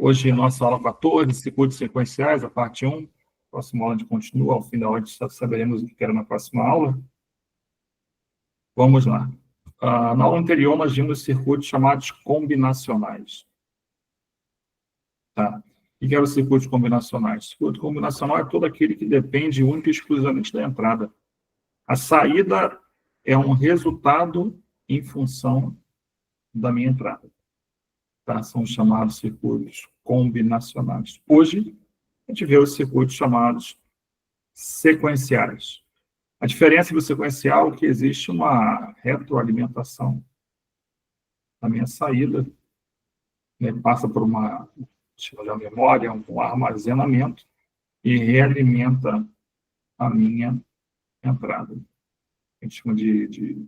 Hoje, nossa aula 14, circuitos sequenciais, a parte 1. Próxima aula a gente continua, ao fim da aula saberemos o que era na próxima aula. Vamos lá. Na aula anterior, nós vimos circuitos chamados combinacionais. Tá? O que eram os circuitos combinacionais? Circuito combinacional é todo aquele que depende única e exclusivamente da entrada. A saída é um resultado em função da minha entrada. Tá? São chamados circuitos combinacionais. Hoje, a gente vê os circuitos chamados sequenciais. A diferença do sequencial é que existe uma retroalimentação da minha saída, né? Passa por uma memória, um armazenamento, e realimenta a minha entrada. A gente chama de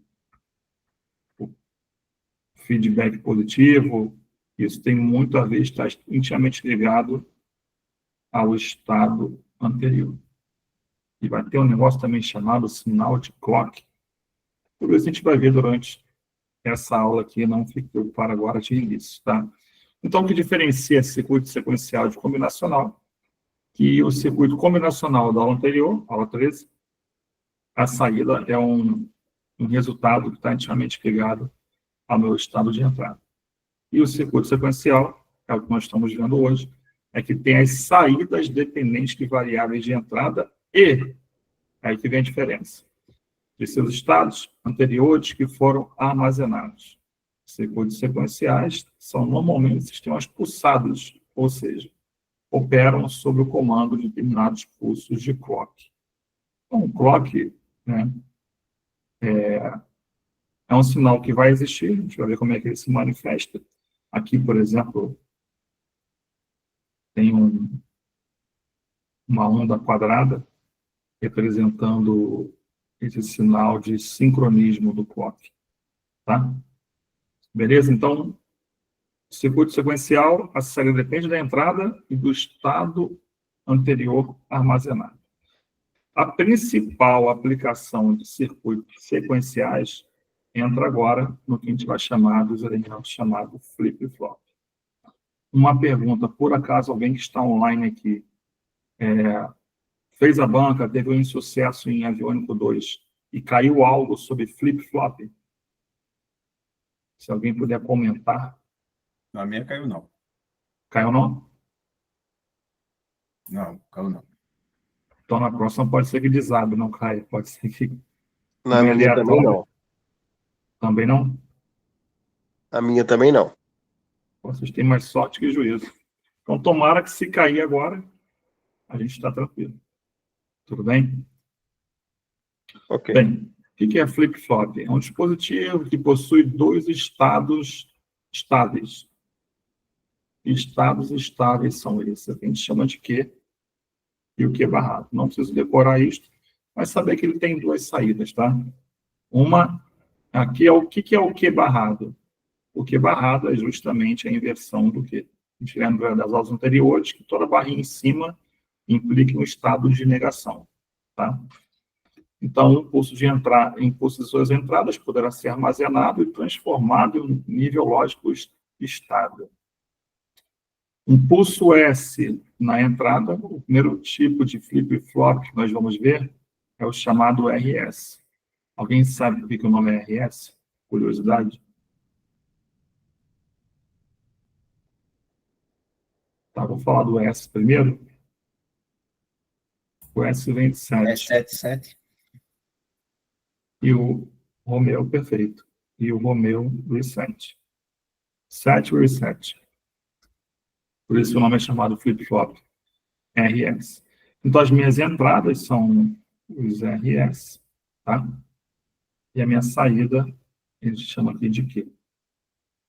feedback positivo. Isso tem muito a ver, está intimamente ligado ao estado anterior. E vai ter um negócio também chamado sinal de clock. Por isso a gente vai ver durante essa aula aqui, não fique preocupado agora de início, tá? Então, o que diferencia esse circuito sequencial de combinacional? Que o circuito combinacional da aula anterior, aula 13, a saída é um resultado que está intimamente ligado ao meu estado de entrada. E o circuito sequencial, é o que nós estamos vendo hoje, é que tem as saídas dependentes de variáveis de entrada e, aí que vem a diferença, de seus estados anteriores que foram armazenados. Circuitos sequenciais são normalmente sistemas pulsados, ou seja, operam sob o comando de determinados pulsos de clock. Então, o clock, né, é um sinal que vai existir, a gente vai ver como é que ele se manifesta. Aqui, por exemplo, tem uma onda quadrada representando esse sinal de sincronismo do clock. Tá? Beleza? Então, circuito sequencial, a saída depende da entrada e do estado anterior armazenado. A principal aplicação de circuitos sequenciais entra agora no que a gente vai chamar dos elementos chamados flip-flop. Uma pergunta, por acaso alguém que está online aqui fez a banca, teve um insucesso em aviônico 2 e caiu algo sobre flip-flop? Se alguém puder comentar. Na minha caiu não. Caiu não? Não, caiu não. Então na próxima pode ser que desabe, não caia. Pode ser que... Na minha também não. Também não? A minha também não. Vocês têm mais sorte que juízo. Então tomara que se cair agora, a gente está tranquilo. Tudo bem? Ok. Bem, o que é flip-flop? É um dispositivo que possui dois estados estáveis. Estados estáveis são esses. A gente chama de Q e o Q barrado. Não preciso decorar isto, mas saber que ele tem duas saídas, tá? Uma, aqui é o que é o Q barrado? O Q barrado é justamente a inversão do Q. A gente lembra das aulas anteriores que toda barrinha em cima implica um estado de negação, tá? Então, o impulso de suas entradas poderá ser armazenado e transformado em um nível lógico estável. Impulso S na entrada, o primeiro tipo de flip-flop que nós vamos ver é o chamado RS. Alguém sabe por que o nome é RS? Curiosidade? Tá, vou falar do S primeiro. O S vem de 7. É 77. E o Romeu, perfeito. E o Romeu, reset. 7 reset. Por isso o nome é chamado flip-flop. RS. Então, as minhas entradas são os RS, tá? E a minha saída, a gente chama aqui de Q.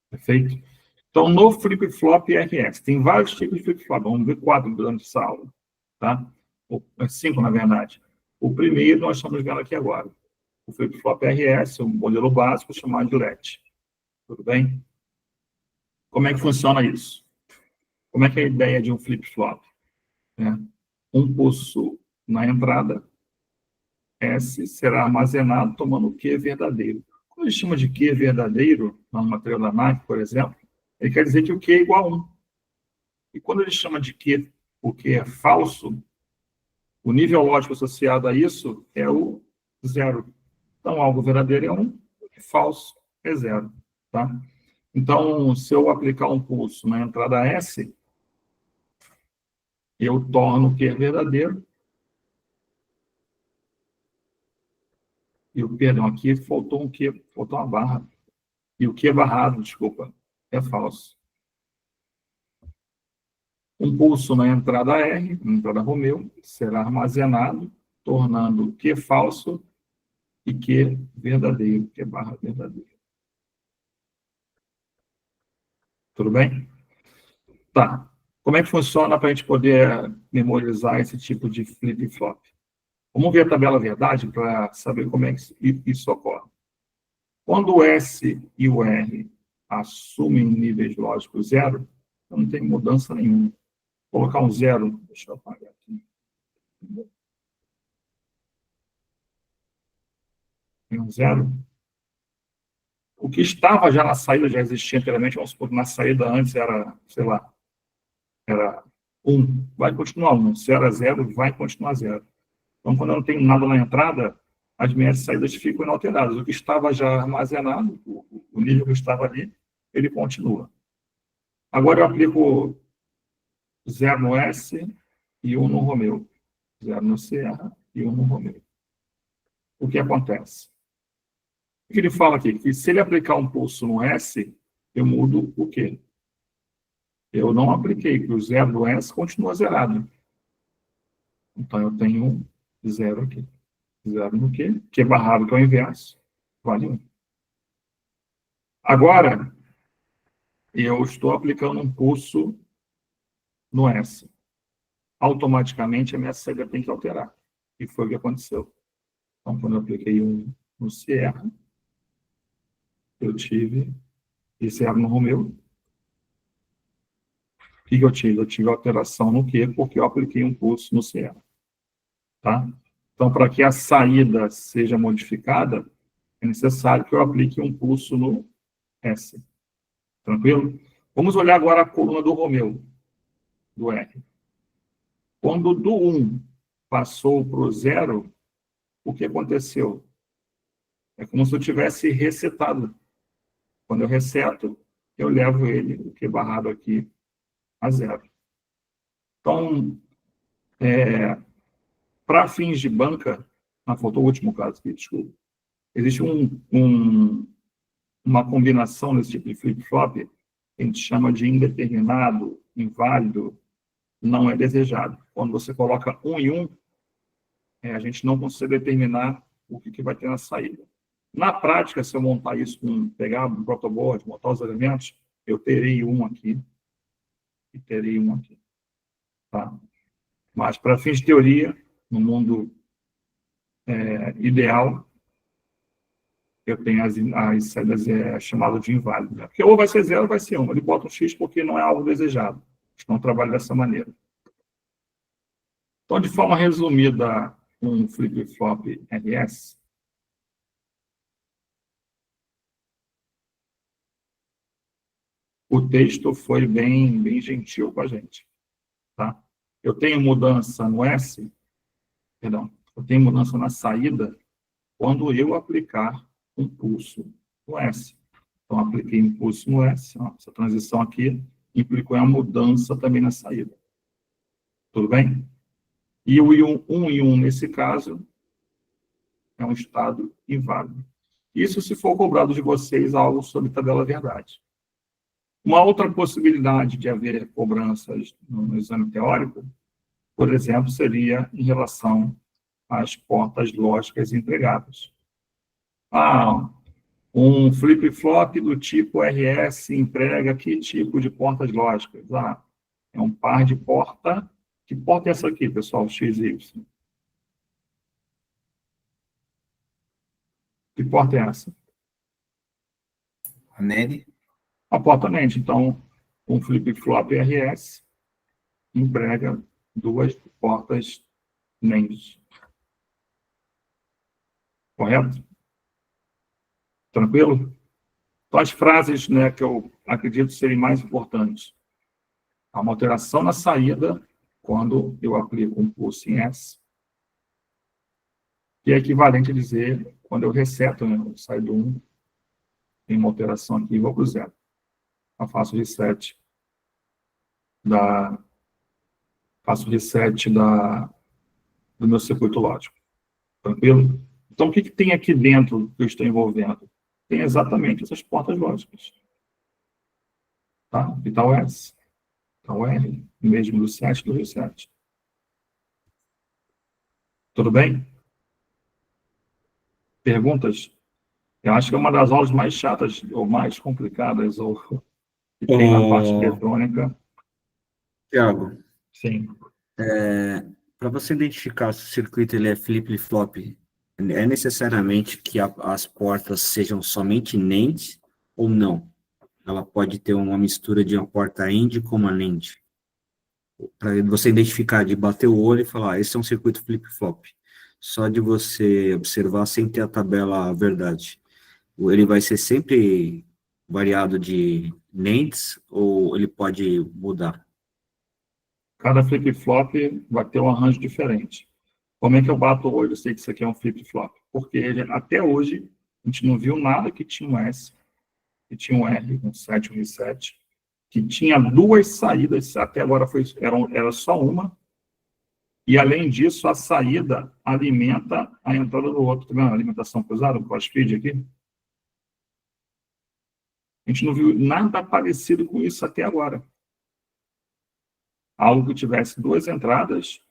Perfeito? Então, no flip-flop RS, tem vários tipos de flip-flop. Vamos ver 4 durante essa aula, tá? 5, na verdade. O primeiro nós estamos vendo aqui agora. O flip-flop RS, um modelo básico chamado de LED. Tudo bem? Como é que funciona isso? Como é que é a ideia de um flip-flop? Um pulso na entrada, S será armazenado tomando Q verdadeiro. Quando a gente chama de Q verdadeiro, no material da NAC, por exemplo, ele quer dizer que o Q é igual a 1. E quando ele chama de Q, o que é falso, o nível lógico associado a isso é o zero. Então, algo verdadeiro é 1, falso é 0. Tá? Então, se eu aplicar um pulso na entrada S, eu torno o Q verdadeiro. Perdão, aqui faltou um Q, faltou uma barra. E o Q barrado, desculpa, é falso. Um pulso na entrada R, na entrada Romeu, será armazenado, tornando Q falso e Q verdadeiro, Q barra verdadeiro. Tudo bem? Tá. Como é que funciona para a gente poder memorizar esse tipo de flip-flop? Vamos ver a tabela verdade para saber como é que isso ocorre. Quando o S e o R assumem níveis lógicos 0, não tem mudança nenhuma. Vou colocar um 0, deixa eu apagar aqui. Tem um 0. O que estava já na saída, já existia anteriormente, vamos supor que na saída antes era, sei lá, era 1, vai continuar 1. Se era 0, vai continuar 0. Então, quando eu não tenho nada na entrada, as minhas saídas ficam inalteradas. O que estava já armazenado, o nível que estava ali, ele continua. Agora eu aplico 0 no S e 1 no Romeu. 0 no Sierra e 1 no Romeu. O que acontece? O que ele fala aqui? Que se ele aplicar um pulso no S, eu mudo o quê? Eu não apliquei, porque o 0 do S continua zerado. Então, eu tenho 0 aqui. 0 no quê? Que é barrado, que é o inverso. Vale 1. Agora, eu estou aplicando um pulso no S. Automaticamente, a minha saída tem que alterar. E foi o que aconteceu. Então, quando eu apliquei um no Sierra, eu tive esse R no Romeu. O que eu tive? Eu tive alteração no Q, porque eu apliquei um pulso no Sierra. Tá? Então, para que a saída seja modificada, é necessário que eu aplique um pulso no S. Tranquilo? Vamos olhar agora a coluna do Romeu, do R. Quando do 1 passou para o 0, o que aconteceu? É como se eu tivesse resetado. Quando eu reseto, eu levo ele, o Q barrado aqui, a 0. Então, para fins de banca, faltou o último caso aqui, desculpa. Existe uma combinação nesse tipo de flip-flop que a gente chama de indeterminado, inválido, não é desejado. Quando você coloca 1 e 1, a gente não consegue determinar o que vai ter na saída. Na prática, se eu montar isso, pegar um protoboard, montar os elementos, eu terei 1 aqui e terei 1 aqui. Tá? Mas, para fins de teoria, no mundo ideal, eu tenho as saídas chamadas de inválido. Né? Porque ou vai ser 0 ou vai ser 1. Ele bota um X porque não é algo desejado. A gente não trabalha dessa maneira. Então, de forma resumida, um flip-flop RS, o texto foi bem gentil com a gente. Tá? Eu tenho mudança no S, perdão, eu tenho mudança na saída quando eu aplicar um pulso no S. Então, apliquei um pulso no S, essa transição aqui implicou uma mudança também na saída. Tudo bem? E o 1 e 1, nesse caso, é um estado inválido. Isso se for cobrado de vocês algo sobre tabela verdade. Uma outra possibilidade de haver cobranças no exame teórico, por exemplo, seria em relação às portas lógicas empregadas. Um flip-flop do tipo RS emprega que tipo de portas lógicas? É um par de porta. Que porta é essa aqui, pessoal? X e Y. Que porta é essa? A NED. A porta NAND. Então, um flip-flop RS emprega 2 portas NAND. Correto? Tranquilo? Então, as frases, né, que eu acredito serem mais importantes. Há uma alteração na saída quando eu aplico um pulse em S, que é equivalente a dizer, quando eu reseto, né, eu saio do 1, tem uma alteração aqui e vou para o 0. Eu faço reset do meu circuito lógico. Tranquilo? Então, o que tem aqui dentro que eu estou envolvendo? Tem exatamente essas portas lógicas. Tá? Aqui está o S, está o R, mesmo do 7 do reset. Tudo bem? Perguntas? Eu acho que é uma das aulas mais chatas, ou mais complicadas, ou que tem na parte eletrônica. Tiago, Sim. para você identificar se o circuito ele é flip-flop, é necessariamente que as portas sejam somente NAND ou não? Ela pode ter uma mistura de uma porta AND com uma NAND. Para você identificar, de bater o olho e falar, esse é um circuito flip-flop. Só de você observar sem ter a tabela verdade. Ele vai ser sempre variado de NANDs ou ele pode mudar? Cada flip-flop vai ter um arranjo diferente. Como é que eu bato o olho? Eu sei que isso aqui é um flip-flop. Porque até hoje, a gente não viu nada que tinha um S, que tinha um R, um 7, um reset, que tinha duas saídas, até agora era só uma, e além disso, a saída alimenta a entrada do outro. Tá vendo a alimentação cruzada, o cross-feed aqui? A gente não viu nada parecido com isso até agora. Algo que tivesse duas entradas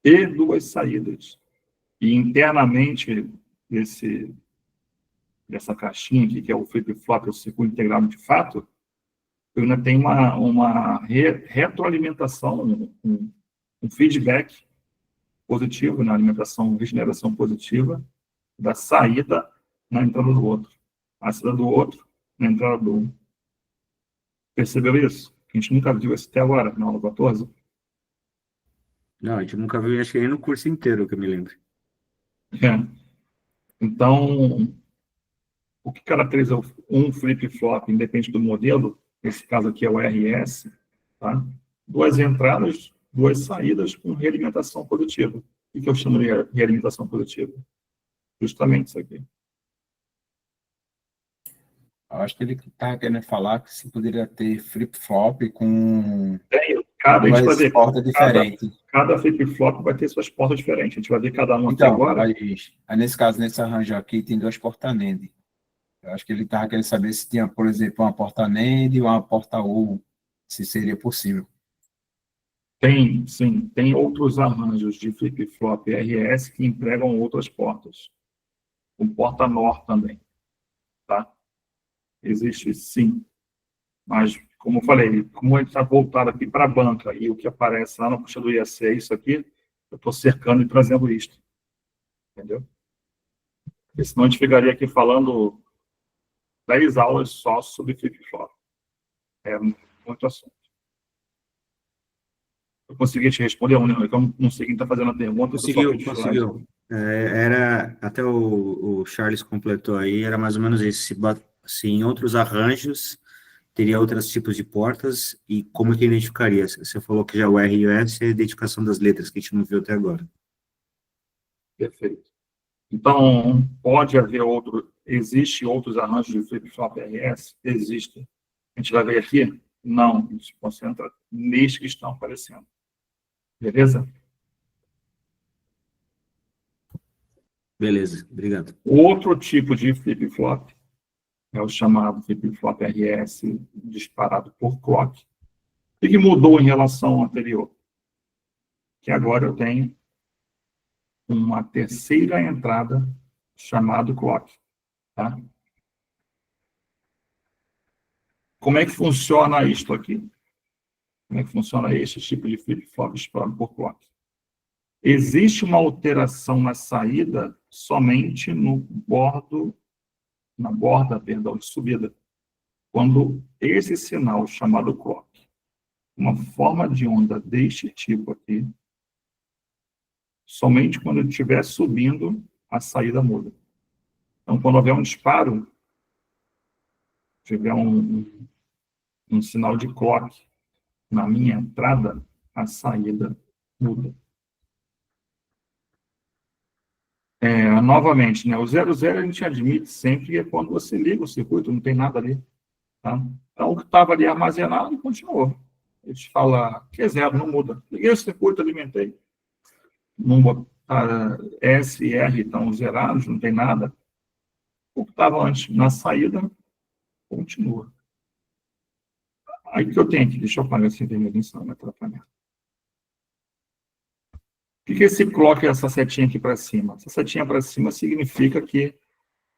e duas saídas. E internamente, dessa caixinha aqui, que é o flip-flop, o circuito integrado de fato, eu ainda tenho uma retroalimentação, um feedback positivo na alimentação, regeneração positiva da saída na entrada do outro. A saída do outro na entrada do um. Percebeu isso? A gente nunca viu isso até agora, na aula 14. Não, a gente nunca viu, acho que nem no curso inteiro, que eu me lembro. É. Então, o que caracteriza um flip-flop, independente do modelo, nesse caso aqui é o RS, tá? Duas entradas, duas saídas com realimentação positiva. O que eu chamo de realimentação positiva? Justamente isso aqui. Eu acho que ele está querendo falar que se poderia ter flip-flop com A gente vai duas ver, portas diferentes. cada flip-flop vai ter suas portas diferentes. A gente vai ver cada uma aqui Então, agora. aí nesse caso, nesse arranjo aqui, tem duas portas NAND. Eu acho que ele estava querendo saber se tinha, por exemplo, uma porta NAND e uma porta U, se seria possível. Tem, sim, tem outros arranjos de flip-flop RS que empregam outras portas. Com porta NOR também, tá? Existe, sim. Mas, como eu falei, como a gente está voltado aqui para a banca e o que aparece lá na puxa do IAC é isso aqui, eu estou cercando e trazendo isto. Entendeu? Porque senão a gente ficaria aqui falando 10 aulas só sobre flip-flop. É muito assunto. Eu consegui te responder, eu não sei quem está fazendo a pergunta. Conseguiu. Era, até o Charles completou aí, era mais ou menos isso. Se em outros arranjos teria outros tipos de portas e como que identificaria? Você falou que já o R e o S é a identificação das letras, que a gente não viu até agora. Perfeito. Então, pode haver existe outros arranjos de flip-flop RS? Existem. A gente vai ver aqui? Não, a gente se concentra nestes que estão aparecendo. Beleza? Beleza, obrigado. Outro tipo de flip-flop é o chamado flip-flop RS disparado por clock. O que mudou em relação ao anterior? Que agora eu tenho uma terceira entrada chamada clock. Tá? Como é que funciona isto aqui? Como é que funciona esse tipo de flip-flop disparado por clock? Existe uma alteração na saída somente na borda de subida. Quando esse sinal chamado clock, uma forma de onda deste tipo aqui, somente quando ele estiver subindo, a saída muda. Então, quando houver um disparo, tiver um sinal de clock, na minha entrada, a saída muda. Novamente, né, o 00 a gente admite sempre que é quando você liga o circuito, não tem nada ali. Tá? Então, o que estava ali armazenado continuou. Ele te fala que é 0, não muda. Liguei o circuito, alimentei. Não botar S e R estão zerados, não tem nada. O que estava antes na saída, continua. Aí que eu tenho aqui, deixa eu apagar essa intermediação, vai atrapalhar. O que esse clock, essa setinha aqui para cima? Essa setinha para cima significa que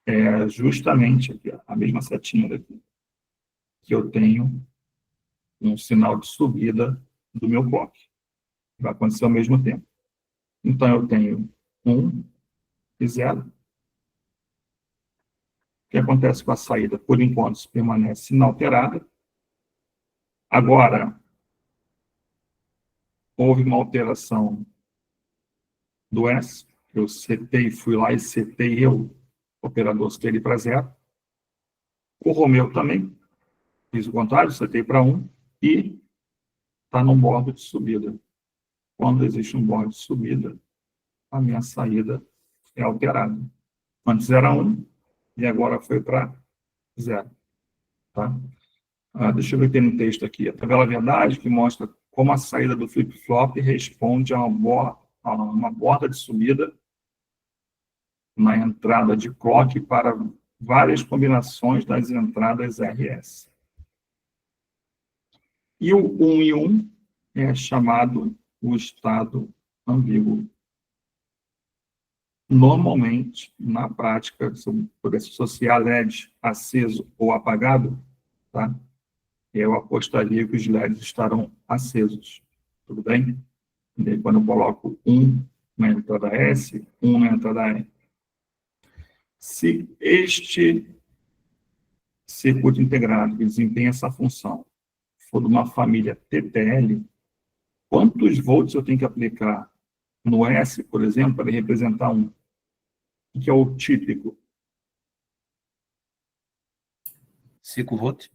é justamente aqui, a mesma setinha daqui, que eu tenho um sinal de subida do meu clock. Vai acontecer ao mesmo tempo. Então, eu tenho 1 e 0. O que acontece com a saída? Por enquanto, permanece inalterada. Agora, houve uma alteração do S. Eu setei, fui lá e setei o operador setei para 0. O Romeu também. Fiz o contrário, setei para 1. E está num bordo de subida. Quando existe um bordo de subida, a minha saída é alterada. Antes era 1 e agora foi para 0. Tá? Deixa eu ver o que tem no texto aqui. A tabela verdade que mostra como a saída do flip-flop responde a uma borda de subida na entrada de clock para várias combinações das entradas RS. E o 1 e 1 é chamado o estado ambíguo. Normalmente, na prática, se eu pudesse associar LED aceso ou apagado, tá? Eu apostaria que os LEDs estarão acesos. Tudo bem? E aí, quando eu coloco 1 na entrada S, 1 na entrada R. Se este circuito integrado que desempenha essa função for de uma família TTL, quantos volts eu tenho que aplicar no S, por exemplo, para ele representar 1? Que é o típico. 5 volts.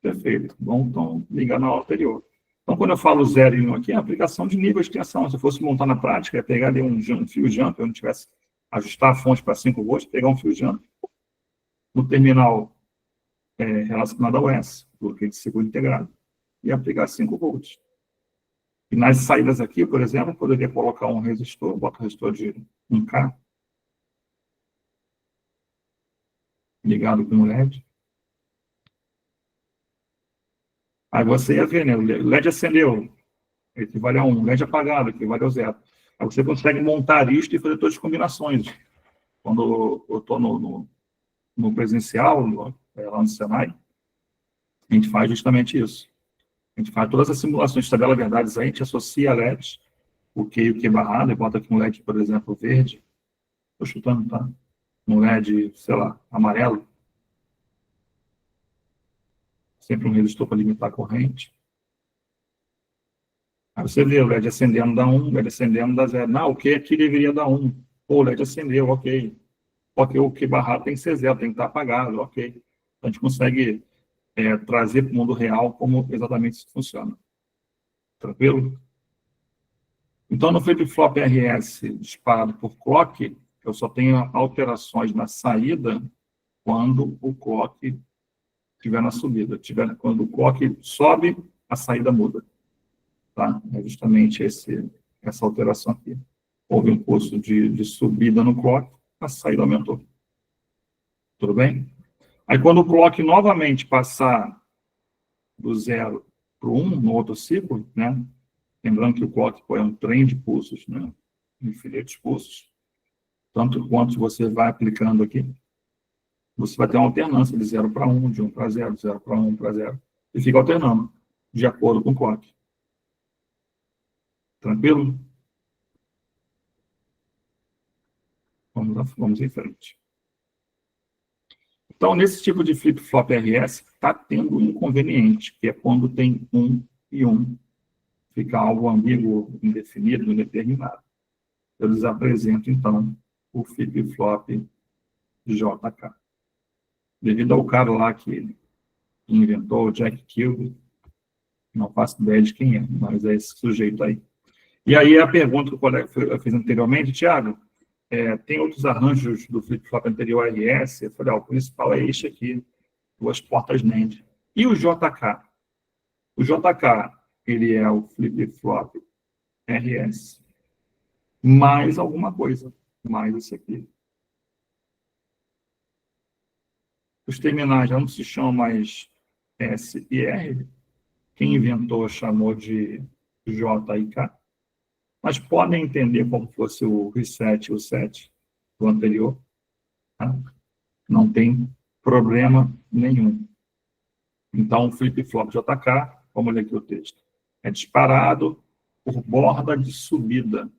Perfeito. Bom, então, ligar na aula anterior. Então, quando eu falo 0 e 1 aqui, é a aplicação de nível de extensão. Se eu fosse montar na prática, é pegar ali um fio jump, eu não tivesse ajustar a fonte para 5 volts, pegar um fio jump no terminal relacionado ao S, bloqueio de circuito integrado, e aplicar 5 volts. E nas saídas aqui, por exemplo, eu poderia colocar um resistor, boto um resistor de 1K, ligado com o LED. Aí você ia ver, né? O LED acendeu, equivale a 1. O LED apagado, equivale a 0. Aí você consegue montar isto e fazer todas as combinações. Quando eu estou no presencial, lá no Senai, a gente faz justamente isso. A gente faz todas as simulações de tabela verdades, a gente associa LEDs, o Q e o Q barrado, e bota aqui um LED, por exemplo, verde. Estou chutando, tá? Um LED, sei lá, amarelo. Sempre um resistor para limitar a corrente. Aí você vê o LED acendendo dá 1, o LED acendendo dá 0. Não, o Q aqui deveria dar 1. Pô, o LED acendeu, ok. Porque o Q barrado tem que ser 0, tem que estar apagado, ok. Então, a gente consegue trazer para o mundo real como exatamente isso funciona. Tranquilo? Então, no flip-flop RS disparado por clock, eu só tenho alterações na saída quando o clock estiver na subida. Quando o clock sobe, a saída muda. Tá? É justamente essa alteração aqui. Houve um curso de subida no clock, a saída aumentou. Tudo bem? Aí, quando o clock novamente passar do 0 para o 1, no outro ciclo, né? Lembrando que o clock é um trem de pulsos, né? Infinitos pulsos. Tanto quanto você vai aplicando aqui, você vai ter uma alternância de 0 para 1, de 1 para 0, 0 para 1 para 0. E fica alternando, de acordo com o clock. Tranquilo? Vamos em frente. Então, nesse tipo de flip-flop RS, está tendo um inconveniente, que é quando tem 1 e 1. Fica algo ambíguo, indefinido, indeterminado. Eu lhes apresento, então, o flip-flop JK. Devido ao cara lá que inventou o Jack Kilby, Não faço ideia de quem é, mas é esse sujeito aí. E aí a pergunta que o colega fez anteriormente, Thiago, tem outros arranjos do flip-flop anterior RS? Eu falei, o principal é este aqui, 2 portas NAND. E o JK? O JK, ele é o flip-flop RS, mais alguma coisa, mais isso aqui. Os terminais já não se chamam mais S e R. Quem inventou chamou de J e K. Mas podem entender como fosse o reset e o set do anterior. Tá? Não tem problema nenhum. Então, o flip-flop JK, vamos ler aqui o texto, é disparado por borda de subida.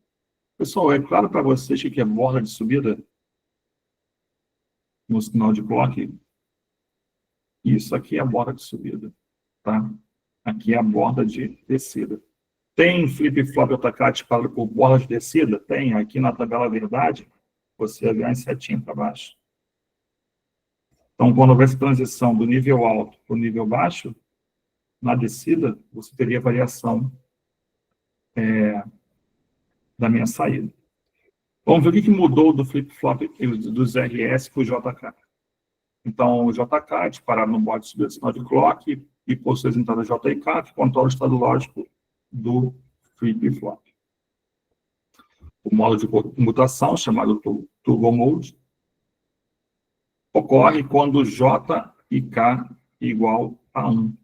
Pessoal, é claro para vocês o que é borda de subida? No sinal de clock? Isso aqui é a borda de subida. Tá? Aqui é a borda de descida. Tem flip-flop JK disparado por borda de descida? Tem. Aqui na tabela verdade, você vê as setinhas para baixo. Então, quando houver essa transição do nível alto para o nível baixo, na descida, você teria variação da minha saída. Vamos ver o que mudou do flip-flop dos RS para o JK. Então, o JK é disparado no bode de subida do sinal de clock e possui as entradas JK, que controla o estado lógico do flip-flop. O modo de comutação, chamado Toggle Mode, ocorre quando J e K igual a 1,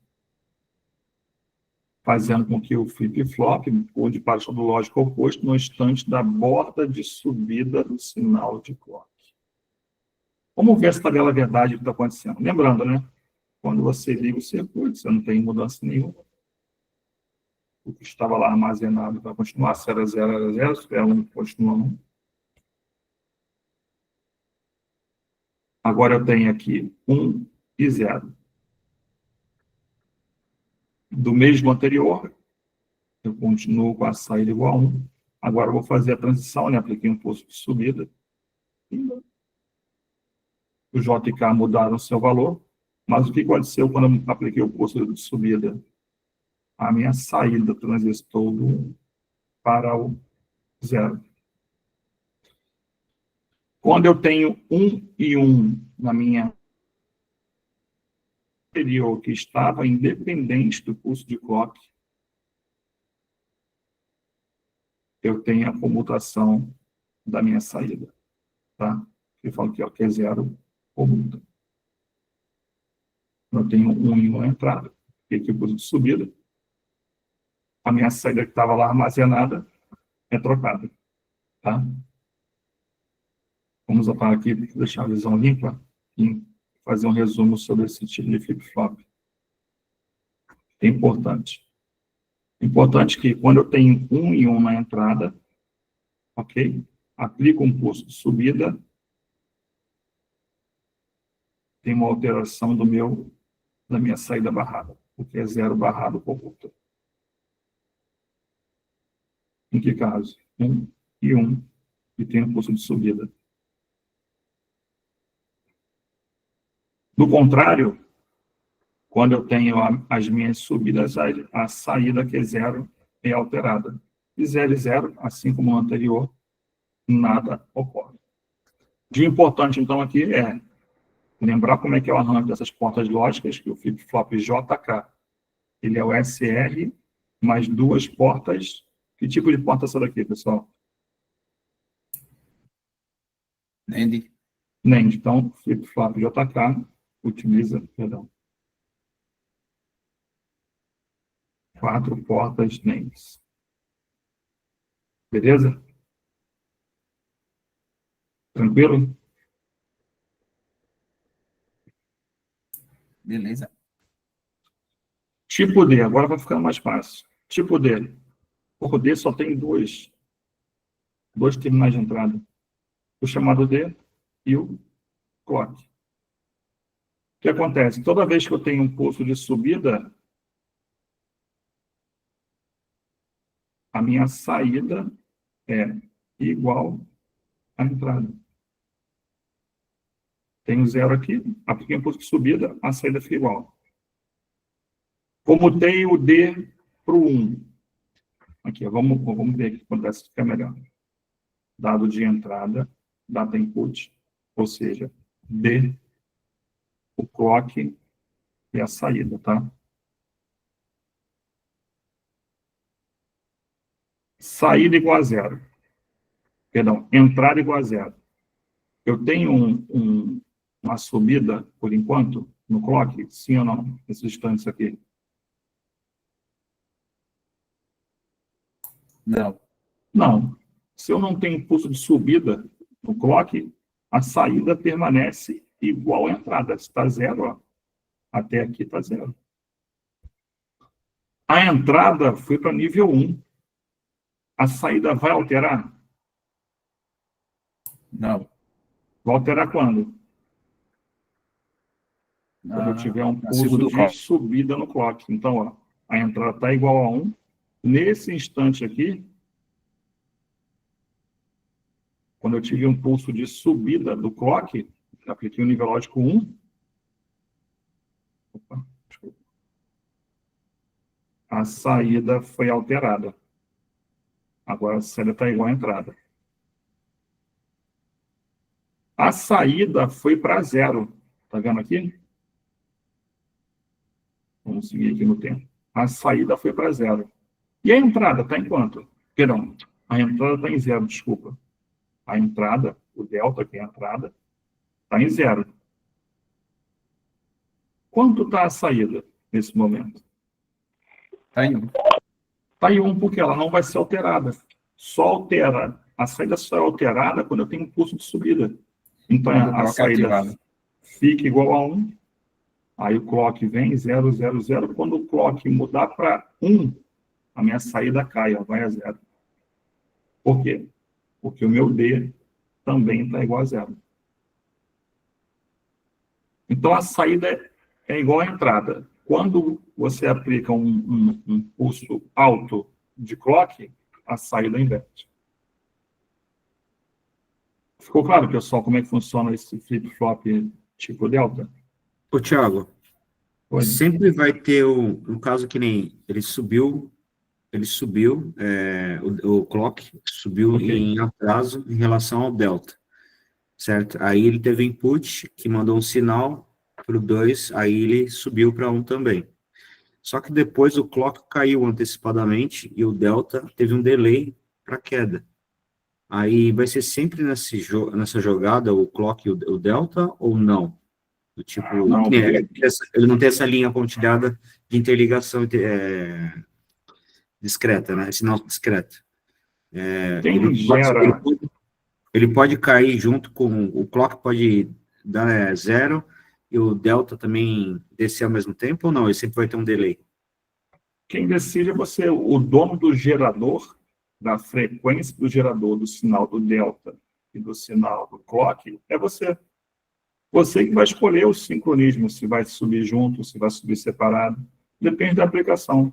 fazendo com que o flip-flop mude para o estado lógico oposto no instante da borda de subida do sinal de clock. Vamos ver essa tabela verdade que está acontecendo. Lembrando, né? Quando você liga o circuito, você não tem mudança nenhuma. O que estava lá armazenado vai continuar, se era 0, era 0, se era 1, continua 1. Agora eu tenho aqui 1 e 0. Do mesmo anterior, eu continuo com a saída igual a 1. Agora eu vou fazer a transição, né? Apliquei um pulso de subida. O J e K mudaram seu valor, mas o que aconteceu quando eu apliquei o pulso de subida? A minha saída transistor do 1 para o 0. Quando eu tenho 1 e 1 na minha anterior, que estava independente do pulso de clock, eu tenho a comutação da minha saída. Tá? Eu falo que é 0, comuta. Eu tenho 1 e 1 na entrada, e aqui o pulso de subida. A minha saída que estava lá armazenada é trocada. Tá? Vamos apagar aqui, deixar a visão limpa e fazer um resumo sobre esse tipo de flip-flop. É importante. Importante que quando eu tenho 1 e 1 na entrada, ok? Aplico um pulso de subida, tem uma alteração da minha saída barrada, porque é 0 barrado por volta. Em que caso? 1 e 1, e tem um pulso de subida. Do contrário, quando eu tenho as minhas subidas, a saída que é 0 é alterada. De 0 e 0, assim como no anterior, nada ocorre. De importante, então, aqui é lembrar como é que é o arranjo dessas portas lógicas, que o flip-flop JK, ele é o SR, mais 2 portas. Que tipo de porta é essa daqui, pessoal? NAND. NAND. Então, flip-flop JK utiliza, 4 portas NANDs. Beleza? Tranquilo? Beleza. Tipo D, agora vai ficando mais fácil. Tipo D. Por D só tem dois terminais de entrada. O chamado D e o clock. O que acontece? Toda vez que eu tenho um pulso de subida, a minha saída é igual à entrada. Tenho 0 aqui, apliquei um pulso de subida, a saída fica igual. Comutei o D para o 1. Aqui, ó, vamos ver aqui quando essa fica melhor. Dado de entrada, data input, ou seja, D, o clock e a saída, tá? Saída igual a 0. Perdão, entrada igual a 0. Eu tenho uma subida, por enquanto, no clock? Sim ou não? Nesses instantes aqui. Não. Não. Se eu não tenho impulso de subida no clock, a saída permanece igual à entrada. Está 0, ó. Até aqui está 0. A entrada foi para nível 1. A saída vai alterar? Não. Vai alterar quando? Quando eu tiver um Na pulso segunda de clock. subida no clock. Então, ó, a entrada está igual a 1. Nesse instante aqui, quando eu tive um pulso de subida do clock, apliquei o nível lógico 1. Opa, desculpa. A saída foi alterada. Agora a saída está igual à entrada. A saída foi para 0. Está vendo aqui? Vamos seguir aqui no tempo. A saída foi para 0. E a entrada está em quanto? Perdão, a entrada está em 0, desculpa. A entrada, o delta, que é a entrada, está em 0. Quanto está a saída nesse momento? Tá em 1. Está em 1, porque ela não vai ser alterada. Só altera. A saída só é alterada quando eu tenho um pulso de subida. Então, Quando o a clock é saída ativado. fica igual a 1. Aí o clock vem 0, 0, 0. Quando o clock mudar para 1, a minha saída cai, ó, vai a 0. Por quê? Porque o meu D também está igual a 0. Então, a saída é igual à entrada. Quando você aplica um pulso alto de clock, a saída inverte. Ficou claro, pessoal, como é que funciona esse flip-flop tipo delta? Ô, Thiago, Oi. sempre vai ter um caso que nem ele subiu, o clock subiu Ok. em atraso em relação ao delta, certo? Aí ele teve input que mandou um sinal para o 2, aí ele subiu para 1 também. Só que depois o clock caiu antecipadamente e o delta teve um delay para queda. Aí vai ser sempre nessa jogada o clock e o delta ou não? Do tipo, Não, que nem ele não tem essa linha pontilhada de interligação discreta, né? Sinal discreto. quem gera... Ele pode cair junto com... O clock pode dar 0 e o delta também descer ao mesmo tempo ou não? Ele sempre vai ter um delay? Quem decide é você, o dono do gerador, da frequência do gerador, do sinal do delta e do sinal do clock, é você. Você que vai escolher o sincronismo, se vai subir junto, se vai subir separado. Depende da aplicação.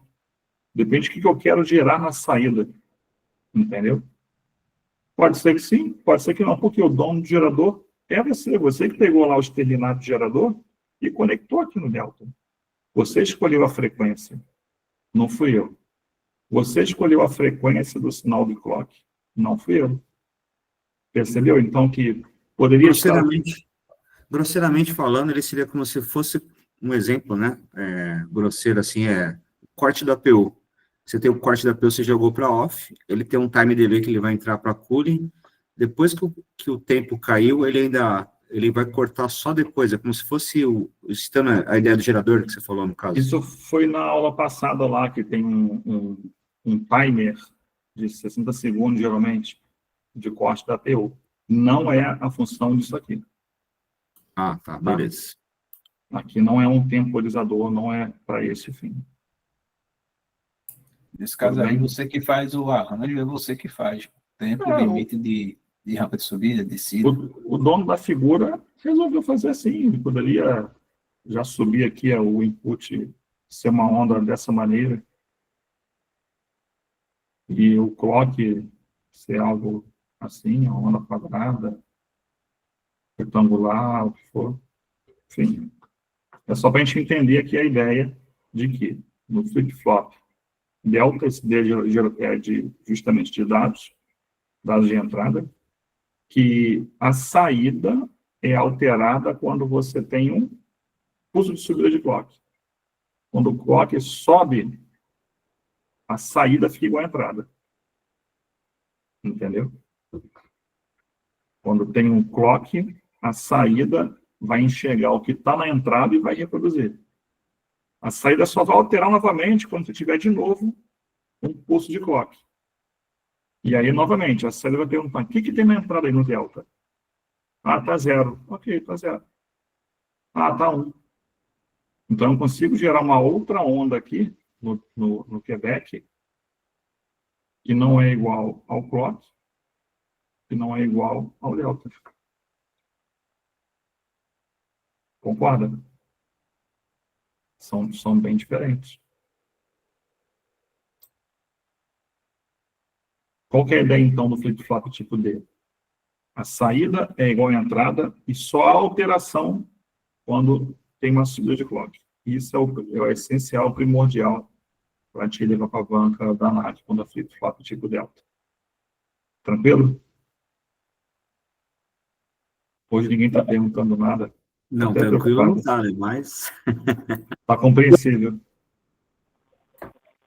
Depende do que eu quero gerar na saída. Entendeu? Pode ser que sim, pode ser que não, porque o dono do gerador é você. Você que pegou lá o exterminado de gerador e conectou aqui no delta. Você escolheu a frequência. Não fui eu. Você escolheu a frequência do sinal do clock. Não fui eu. Percebeu? Então, que poderia estar... Grosseiramente falando, ele seria como se fosse um exemplo, né? Grosseiro assim, corte da APU. Você tem o corte da APU, você jogou para off, ele tem um time delay que ele vai entrar para cooling. Depois que o tempo caiu, ele vai cortar só depois. É como se fosse citando a ideia do gerador que você falou, no caso. Isso foi na aula passada lá, que tem um timer de 60 segundos, geralmente, de corte da APU. Não é a função disso aqui. Ah, tá, beleza. Aqui não é um temporizador, não é para esse fim. Nesse caso aí, você que faz o arranjo, é você que faz. Tempo limite de rampa de subida, descida. O dono da figura resolveu fazer assim. Ele poderia já subir aqui o input, ser uma onda dessa maneira. E o clock ser algo assim, uma onda quadrada, retangular, o que for. Enfim, é só para a gente entender aqui a ideia de que no flip-flop delta, esse D é justamente de dados de entrada, que a saída é alterada quando você tem um pulso de subida de clock. Quando o clock sobe, a saída fica igual à entrada. Entendeu? Quando tem um clock, a saída vai enxergar o que está na entrada e vai reproduzir. A saída só vai alterar novamente quando você tiver de novo um pulso de clock. E aí, novamente, a saída vai perguntar: o que tem na entrada aí no delta? Ah, tá 0. Ok, tá 0. Ah, tá 1. Então, eu consigo gerar uma outra onda aqui no Quebec, que não é igual ao clock, que não é igual ao delta. Concorda? São bem diferentes. Qual que é a ideia, então, do flip-flop tipo D? A saída é igual à entrada e só a alteração quando tem uma subida de clock. Isso é o essencial, primordial para te levar para a banca da NAC quando a flip-flop tipo delta. Tranquilo? Hoje ninguém está perguntando nada. Não, Até tranquilo preocupado. não tá, né? Mas Está compreensível.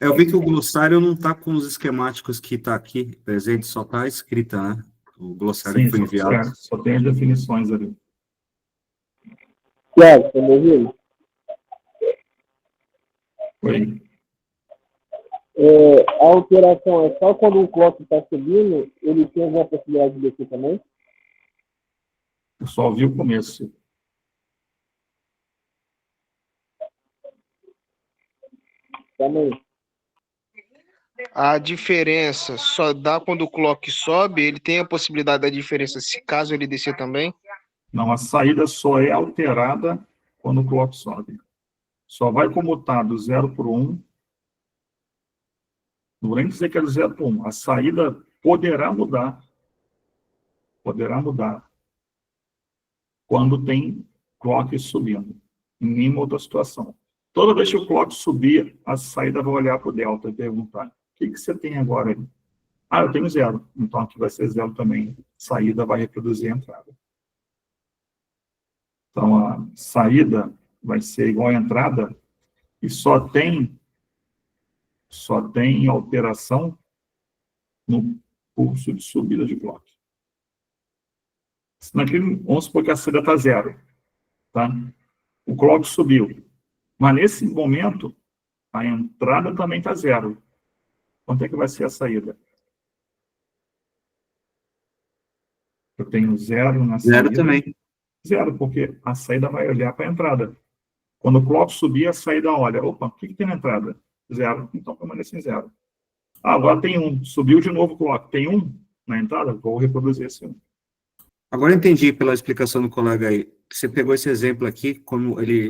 eu vi que o glossário não tá com os esquemáticos que tá aqui presente, só tá escrita, né? O glossário que Sim, foi enviado. só tem as definições ali. Tiago, tá me ouvindo? Oi. A alteração é só quando o clock está subindo, ele tem alguma possibilidade de descer também? Eu só ouvi o começo. Também. A diferença só dá quando o clock sobe, ele tem a possibilidade da diferença se caso ele descer também? Não, a saída só é alterada quando o clock sobe. Só vai comutar do 0 para o 1. Não vou nem dizer que é do 0 para o 1. A saída poderá mudar quando tem clock subindo. Em nenhuma outra situação. Toda vez que o clock subir, a saída vai olhar para o delta e perguntar: o que você tem agora aí? Ah, eu tenho 0. Então aqui vai ser 0 também. Saída vai reproduzir a entrada. Então a saída vai ser igual à entrada e só tem alteração no pulso de subida de clock. Naquele, vamos supor que a saída está 0. Tá? O clock subiu. Mas nesse momento, a entrada também está 0. Quanto é que vai ser a saída? Eu tenho 0 na Zero saída. também. 0, porque a saída vai olhar para a entrada. Quando o clock subir, a saída olha: opa, o que tem na entrada? 0. Então permanece em 0. Ah, agora tem 1. Subiu de novo o clock. Tem 1 na entrada? Vou reproduzir esse 1. Agora eu entendi pela explicação do colega aí. Você pegou esse exemplo aqui,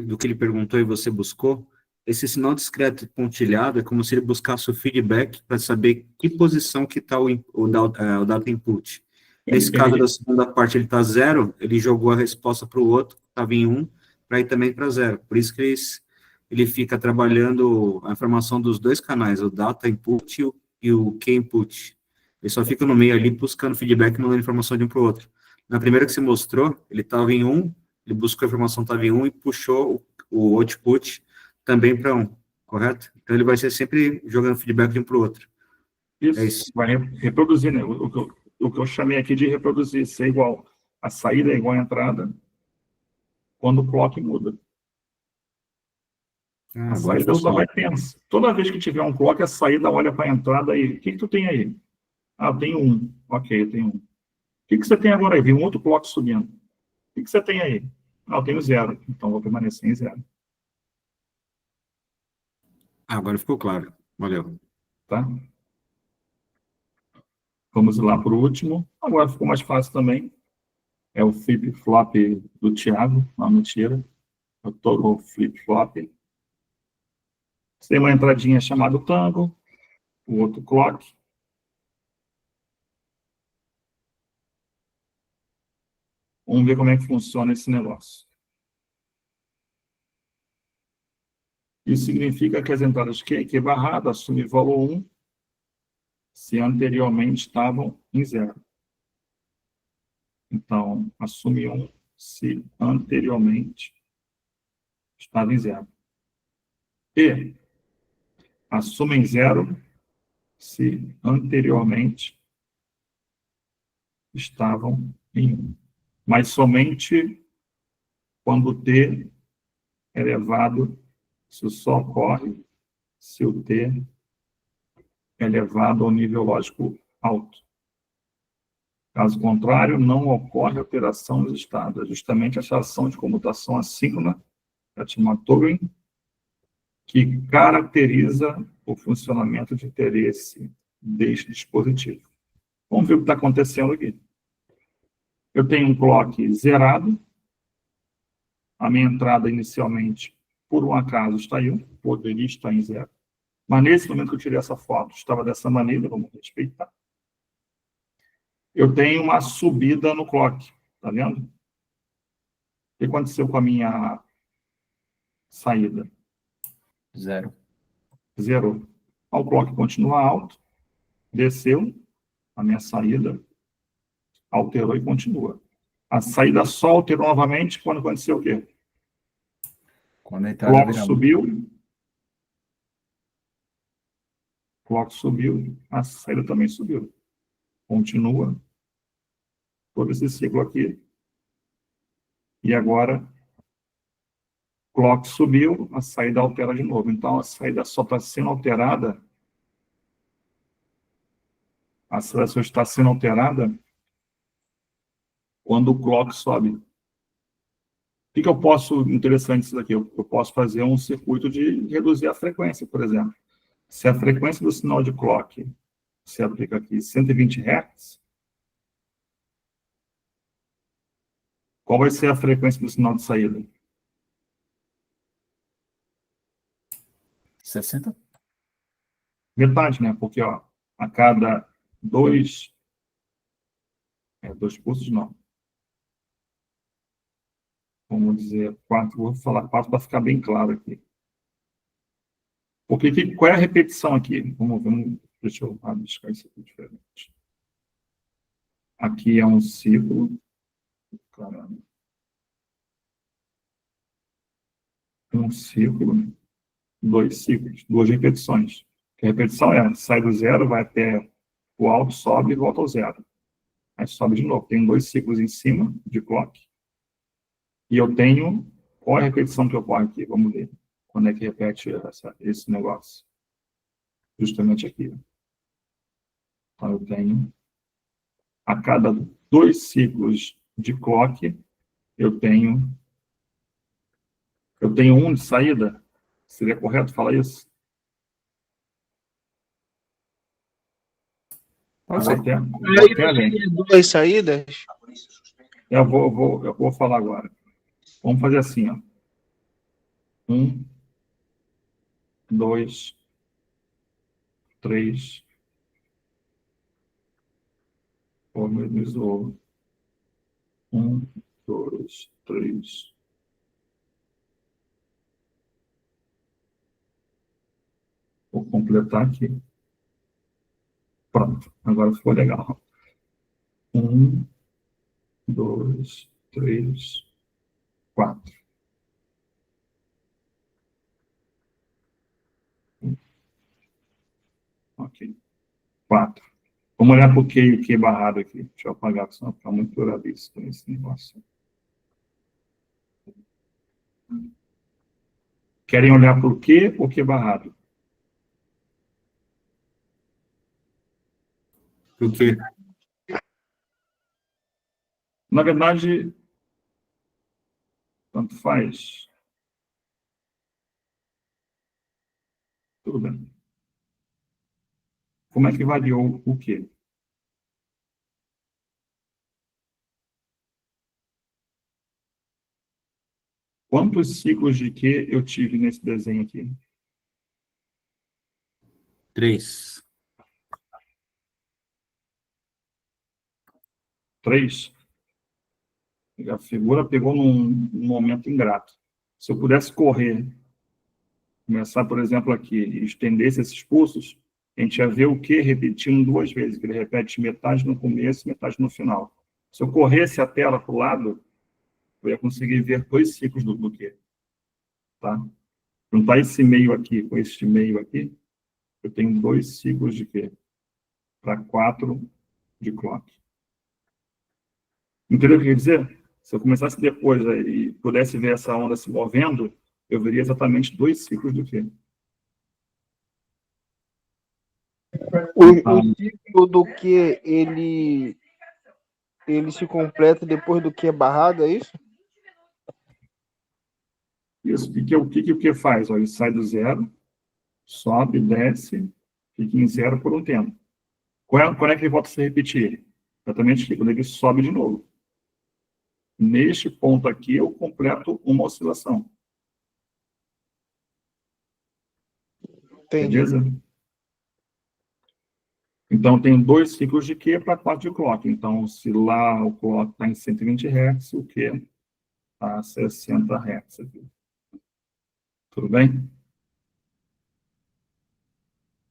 do que ele perguntou e você buscou. Esse sinal discreto pontilhado é como se ele buscasse o feedback para saber que posição que está o data input. Nesse caso da segunda parte, ele está 0, ele jogou a resposta para o outro, estava em 1, para ir também para 0. Por isso que ele fica trabalhando a informação dos dois canais, o data input e o key input. Ele só fica no meio ali buscando feedback e mandando informação de um para o outro. Na primeira que você mostrou, ele estava em 1, ele buscou a informação, estava em 1 e puxou o output também para 1, correto? Então ele vai ser sempre jogando feedback de um para o outro. Isso, É isso. vai reproduzir, né? O que eu chamei aqui de reproduzir, ser igual. A saída é igual à entrada quando o clock muda. A Agora saída ficou só vai claro. pensar. Toda vez que tiver um clock, a saída olha para a entrada e: o que tu tem aí? Ah, eu tenho 1. Ok, eu tenho 1. O que você tem agora aí? Vi um outro clock subindo. O que você tem aí? Ah, eu tenho 0. Então vou permanecer em 0. Agora ficou claro. Valeu. Tá? Vamos lá para o último. Agora ficou mais fácil também. É o flip-flop do Thiago. Não, mentira. É o toggle flip-flop. Tem uma entradinha chamada tango, o outro clock. Vamos ver como é que funciona esse negócio. Isso significa que as entradas Q barrado assumem valor 1 se anteriormente estavam em 0. Então, assume 1 se anteriormente estava em 0. E assumem 0 se anteriormente estavam em 1. Mas somente quando T é elevado, isso só ocorre se o T é elevado ao nível lógico alto. Caso contrário, não ocorre alteração nos estados. É justamente essa ação de comutação assíncrona, a chamada Turing, que caracteriza o funcionamento de interesse deste dispositivo. Vamos ver o que está acontecendo aqui. Eu tenho um clock zerado. A minha entrada inicialmente, por um acaso, está em 1, poderia estar em 0. Mas nesse momento que eu tirei essa foto, estava dessa maneira, vamos respeitar. Eu tenho uma subida no clock, tá vendo? O que aconteceu com a minha saída? 0. Zerou. O clock continua alto, desceu, a minha saída alterou e continua. A saída só alterou novamente quando aconteceu o quê? Quando a O entrada clock vira subiu, a saída também subiu. Continua todo esse ciclo aqui. E agora, o clock subiu, a saída altera de novo. Então, a saída só está sendo alterada, a saída só está sendo alterada quando o clock sobe. O que eu posso, interessante isso daqui, eu posso fazer um circuito de reduzir a frequência, por exemplo. Se a frequência do sinal de clock se aplica aqui 120 Hz, qual vai ser a frequência do sinal de saída? 60? Metade, né? Porque, ó, a cada dois pulsos, não. Vamos dizer 4, vou falar 4 para ficar bem claro aqui. Porque qual é a repetição aqui? Vamos ver, deixa eu rabiscar isso aqui diferente. Aqui é um ciclo. Caramba. Um ciclo, 2 ciclos, 2 repetições. A repetição sai do 0, vai até o alto, sobe e volta ao 0. Aí sobe de novo. Tem 2 ciclos em cima de clock. E eu tenho... Qual é a repetição que ocorre aqui? Vamos ver. Quando é que repete esse negócio? Justamente aqui. Então, eu tenho... A cada 2 ciclos de clock, eu tenho 1 de saída. Seria correto falar isso? Pode ser. Vou até além. 2 saídas? Eu vou falar agora. Vamos fazer assim, ó. 1, 2, 3. Oh, me zoou. 1, 2, 3. Vou completar aqui. Pronto, agora ficou legal. 1, 2, 3, 4. Ok. 4. Vamos olhar para o Q barrado aqui. Deixa eu apagar, senão fica muito pluralista esse negócio. Querem olhar para o Q ou Q barrado? Por quê? Na verdade, tanto faz. Tudo bem. Como é que variou o Q? Quantos ciclos de Q eu tive nesse desenho aqui? 3. 3. A figura pegou num momento ingrato. Se eu pudesse correr começar, por exemplo, aqui, e estendesse esses pulsos, a gente ia ver o Q repetindo 2 vezes, que ele repete metade no começo e metade no final. Se eu corresse a tela para o lado, eu ia conseguir ver 2 ciclos do Q. Tá? Juntar esse meio aqui com este meio aqui, eu tenho 2 ciclos de Q para 4 de clock. Entendeu o que quer dizer? Se eu começasse depois e pudesse ver essa onda se movendo, eu veria exatamente 2 ciclos do Q. O ciclo do que ele se completa depois do que é barrado, é isso? Isso. O que o Q faz? Olha, ele sai do zero, sobe, desce, fica em zero por um tempo. Quando é que ele volta a se repetir? Exatamente aqui, quando ele sobe de novo. Neste ponto aqui, eu completo uma oscilação. Entendi. Beleza? Então, tem 2 ciclos de Q para 4 de clock. Então, se lá o clock está em 120 Hz, o Q está a 60 Hz aqui. Tudo bem?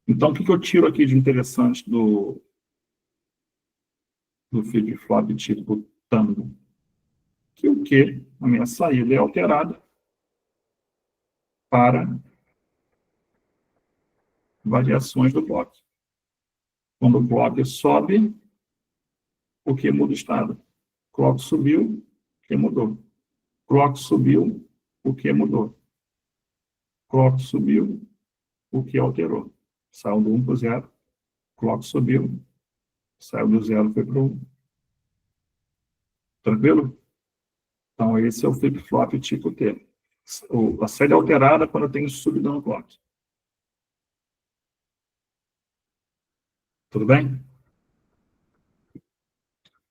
Então, o que eu tiro aqui de interessante do flip-flop tipo Tango? Que o Q, a minha saída, é alterada para variações do clock. Quando o clock sobe, o Q muda o estado. Clock subiu, o Q mudou. Clock subiu, o Q mudou. Clock subiu, o Q alterou. Saiu do 1 para o 0. Clock subiu, saiu do 0 foi para o 1. Tranquilo? Então, esse é o flip-flop tipo T. A série é alterada quando eu tenho subida no clock. Tudo bem?